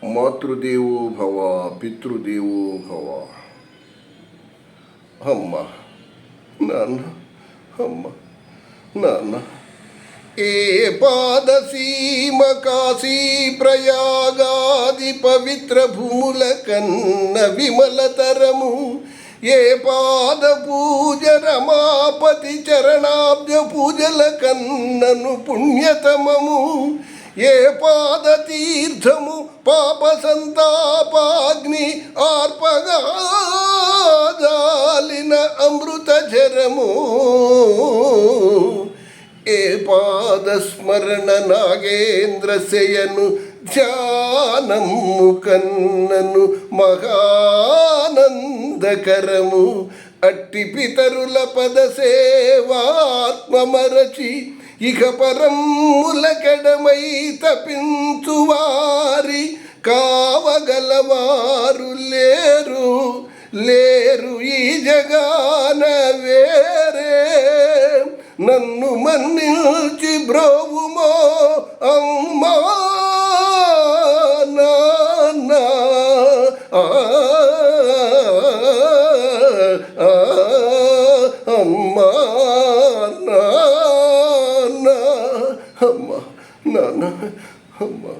మాతృదేవో భవ, పితృదేవో భవ. అమ్మ, నాన్న, అమ్మ, నాన్న. ఏ పాదసీమ కాశీ ప్రయాగాది పవిత్ర భూముల కన్న విమలతరము, ఏ పాద పూజ రమాపతి చరణాబ్జ పూజల కన్నను పుణ్యతమము, ఏ పాద తీర్థము పాప సంతాపాగ్ని ఆర్పగా జాలిన అమృత జరము, ఏ పాదస్మరణ నాగేంద్ర శయను ధ్యానము కన్నను మహానందకరము, అట్టి పితరుల పద సేవాత్మమరచి ఇక పరములకెడమై తపించువారి కావగలవారు లేరు లేరు ఈ జగాన వేరే. నన్ను మన్నించి బ్రోవుమో అమ్మా నాన్న, అమ్మా నాన్న, అమ్మా నాన్న, అమ్మా.